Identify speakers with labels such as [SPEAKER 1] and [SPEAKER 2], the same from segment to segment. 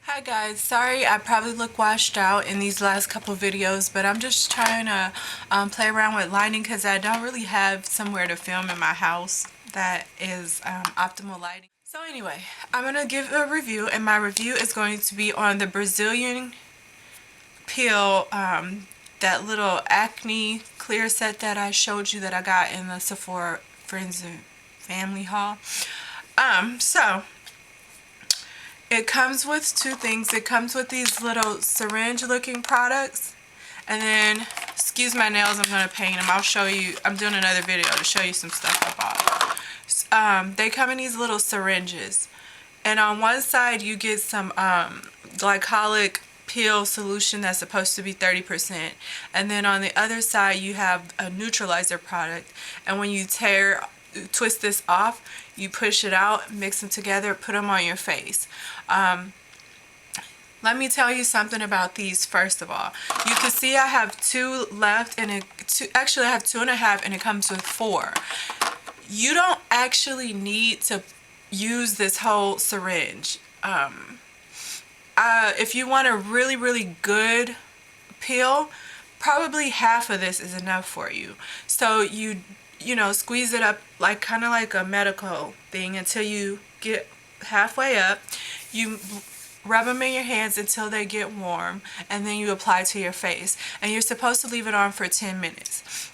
[SPEAKER 1] Hi guys, sorry I probably look washed out in these last couple videos, but I'm just trying to play around with lighting because I don't really have somewhere to film in my house that is optimal lighting. So anyway, I'm going to give a review, and my review is going to be on the Brazilian peel, that little acne clear set that I showed you that I got in the Sephora Friends and Family haul. So it comes with two things. It comes with these little syringe looking products, and then, excuse my nails, I'm going to paint them. I'll show you, I'm doing another video to show you some stuff I bought. They come in these little syringes, and on one side you get some glycolic peel solution that's supposed to be 30%, and then on the other side you have a neutralizer product, and when you twist this off, you push it out, mix them together, put them on your face. Let me tell you something about these. First of all, you can see I have two left, and actually I have 2.5, and it comes with 4. You don't actually need to use this whole syringe. If you want a really good peel, probably half of this is enough for you. So you know, squeeze it up like kind of like a medical thing until you get halfway up. You rub them in your hands until they get warm, and then you apply to your face, and you're supposed to leave it on for 10 minutes.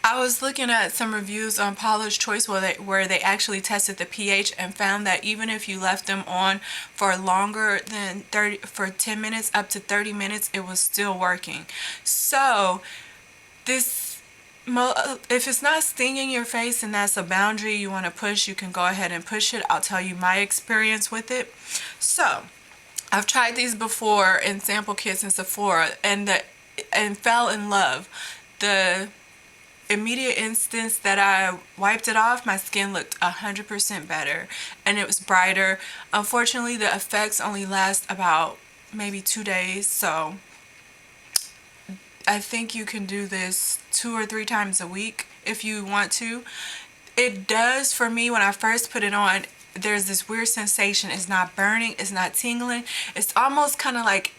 [SPEAKER 1] I was looking at some reviews on Paula's Choice where they actually tested the pH and found that even if you left them on for longer than 10 minutes, up to 30 minutes, it was still working. So if it's not stinging your face and that's a boundary you want to push, you can go ahead and push it. I'll tell you my experience with it. So I've tried these before in sample kits in Sephora and fell in love. The immediate instance that I wiped it off, my skin looked 100% better, and it was brighter. Unfortunately, the effects only last about maybe 2 days, so I think you can do this 2 or 3 times a week if you want to. It does, for me, when I first put it on, there's this weird sensation. It's not burning, it's not tingling, it's almost kind of like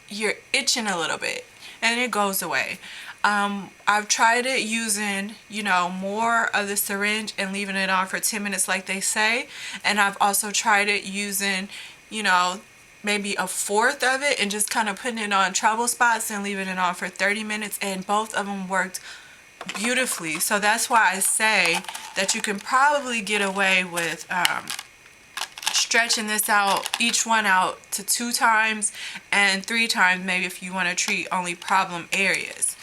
[SPEAKER 1] you're itching a little bit, and it goes away. I've tried it using, you know, more of the syringe and leaving it on for 10 minutes like they say, and I've also tried it using, you know, maybe a fourth of it and just kind of putting it on trouble spots and leaving it on for 30 minutes, and both of them worked beautifully. So that's why I say that you can probably get away with stretching this out, each one out to 2 times and 3 times maybe if you want to treat only problem areas.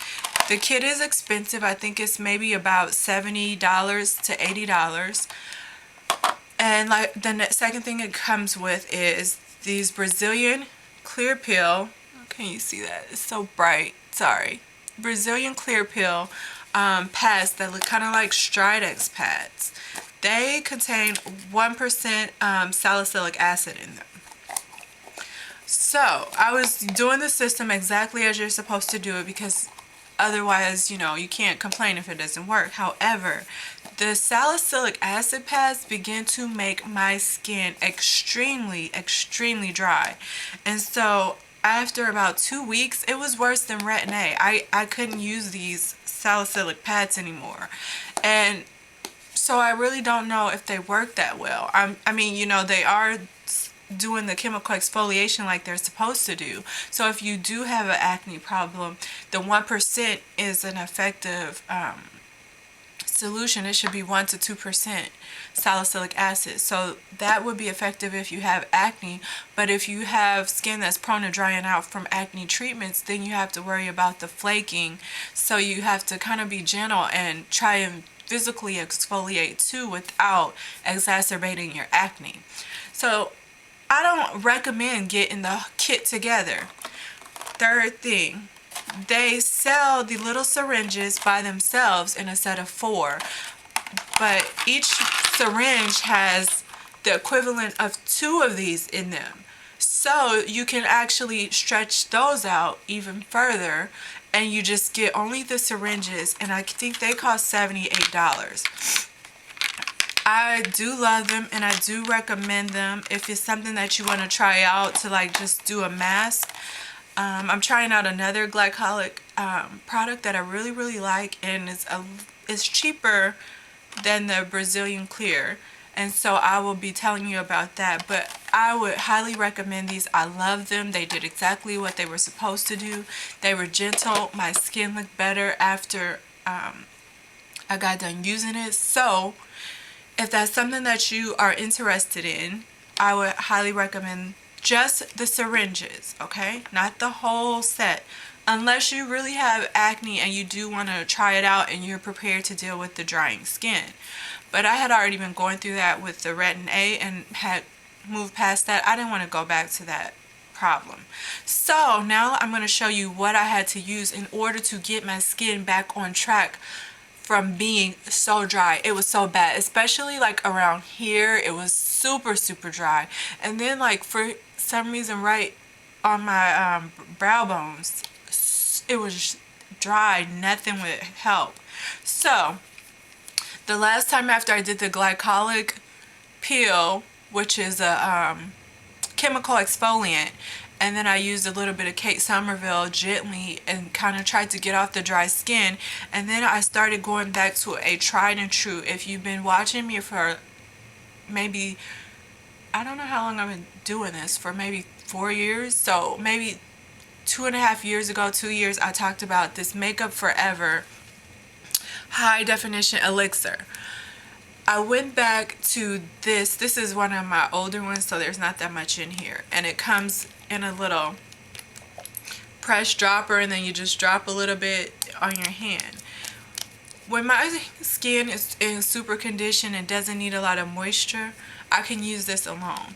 [SPEAKER 1] The kit is expensive. I think it's maybe about $70 to $80. And like the second thing it comes with is these Brazilian clear peel. Can you see that? It's so bright. Sorry. Brazilian clear peel pads that look kind of like Stridex pads. They contain 1% salicylic acid in them. So I was doing the system exactly as you're supposed to do it, because otherwise, you know, you can't complain if it doesn't work. However, the salicylic acid pads begin to make my skin extremely dry, and so after about 2 weeks, it was worse than Retin-A. I couldn't use these salicylic pads anymore, and so I really don't know if they work that well. I mean, you know, they are doing the chemical exfoliation like they're supposed to do. So if you do have an acne problem, the 1% is an effective solution. It should be 1 to 2% salicylic acid. So that would be effective if you have acne. But if you have skin that's prone to drying out from acne treatments, then you have to worry about the flaking. So you have to kind of be gentle and try and physically exfoliate too without exacerbating your acne. So I don't recommend getting the kit together. Third thing, they sell the little syringes by themselves in a set of 4, but each syringe has the equivalent of 2 of these in them. So you can actually stretch those out even further, and you just get only the syringes, and I think they cost $78. I do love them and I do recommend them if it's something that you want to try out to like just do a mask. I'm trying out another glycolic product that I really like, and it's cheaper than the Brazilian Clear, and so I will be telling you about that. But I would highly recommend these. I love them. They did exactly what they were supposed to do. They were gentle. My skin looked better after I got done using it. So if that's something that you are interested in, I would highly recommend just the syringes, okay? Not the whole set. Unless you really have acne and you do want to try it out and you're prepared to deal with the drying skin. But I had already been going through that with the Retin A and had moved past that. I didn't want to go back to that problem. So now I'm going to show you what I had to use in order to get my skin back on track from being so dry. It was so bad, especially like around here. It was super dry, and then like for some reason right on my brow bones, it was dry. Nothing would help. So the last time after I did the glycolic peel, which is a chemical exfoliant, and then I used a little bit of Kate Somerville gently and kind of tried to get off the dry skin, and then I started going back to a tried and true. If you've been watching me for maybe, I don't know how long I've been doing this, for maybe 4 years, so maybe 2.5 years ago, 2 years, I talked about this Makeup Forever high definition elixir. I went back to this. This is one of my older ones, so there's not that much in here. And it comes in a little press dropper, and then you just drop a little bit on your hand. When my skin is in super condition and doesn't need a lot of moisture, I can use this alone.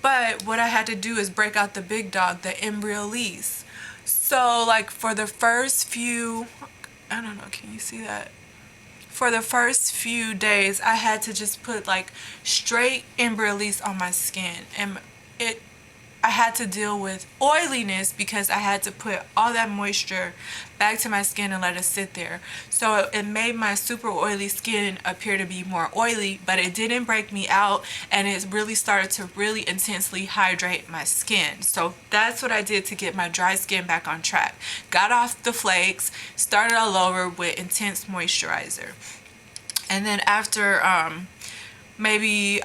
[SPEAKER 1] But what I had to do is break out the big dog, the Embryolisse. So like for the first few, I don't know, can you see that? For the first few days, I had to just put like straight Embryolisse on my skin, and I had to deal with oiliness because I had to put all that moisture back to my skin and let it sit there. So it made my super oily skin appear to be more oily, but it didn't break me out, and it really started to really intensely hydrate my skin. So that's what I did to get my dry skin back on track. Got off the flakes, started all over with intense moisturizer. And then after maybe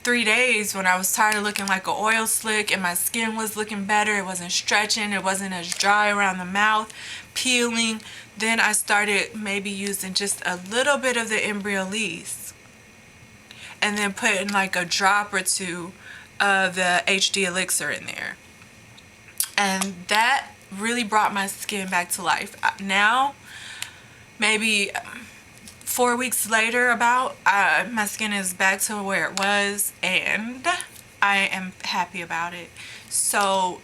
[SPEAKER 1] 3 days, when I was tired of looking like an oil slick and my skin was looking better, it wasn't stretching, it wasn't as dry around the mouth, peeling, then I started maybe using just a little bit of the Embryolisse, and then putting like a drop or two of the HD elixir in there. And that really brought my skin back to life. Now, maybe 4 weeks later about, my skin is back to where it was, and I am happy about it. So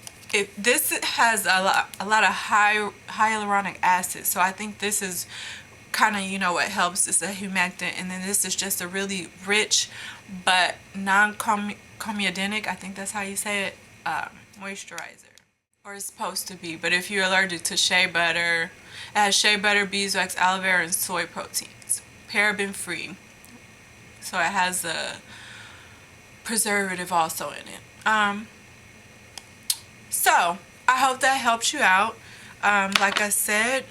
[SPEAKER 1] this has a lot of high hyaluronic acid, so I think this is kind of, you know, what helps is the humectant, and then this is just a really rich but non-comedogenic, I think that's how you say it, moisturizer. Or it's supposed to be, but if you're allergic to shea butter, it has shea butter, beeswax, aloe vera, and soy proteins. Paraben free. So it has a preservative also in it. So I hope that helps you out. Like I said,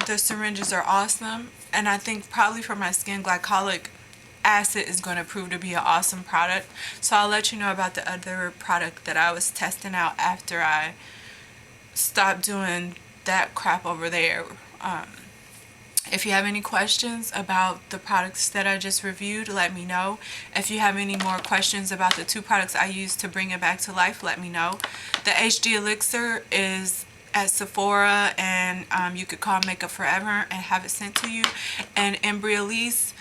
[SPEAKER 1] the syringes are awesome, and I think probably for my skin, glycolic acid is going to prove to be an awesome product. So I'll let you know about the other product that I was testing out after I stopped doing that crap over there. If you have any questions about the products that I just reviewed, let me know. If you have any more questions about the 2 products I used to bring it back to life, let me know. The HD elixir is at Sephora, and you could call Makeup Forever and have it sent to you. And Embryolisse,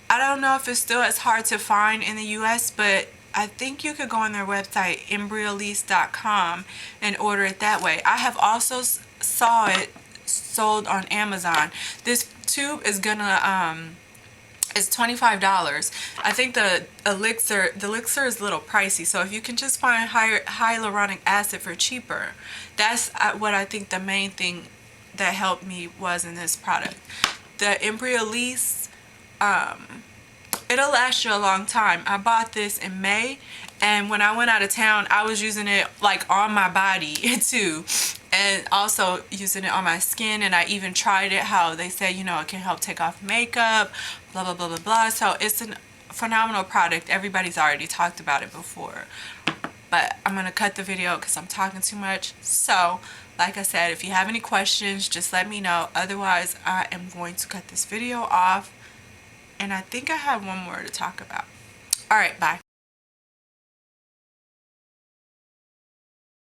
[SPEAKER 1] I don't know if it's still as hard to find in the US, but I think you could go on their website, embryolisse.com, and order it that way. I have also saw it sold on Amazon. This tube is gonna is $25. I think the elixir is a little pricey, so if you can just find hyaluronic acid for cheaper, that's what I think the main thing that helped me was in this product. The Embryolisse it'll last you a long time. I bought this in May, and when I went out of town, I was using it like on my body too, and also using it on my skin. And I even tried it how they say, you know, it can help take off makeup, blah blah blah blah blah. So it's a phenomenal product. Everybody's already talked about it before, but I'm gonna cut the video because I'm talking too much. So like I said, if you have any questions, just let me know. Otherwise, I am going to cut this video off. And I think I have one more to talk about. All right, bye.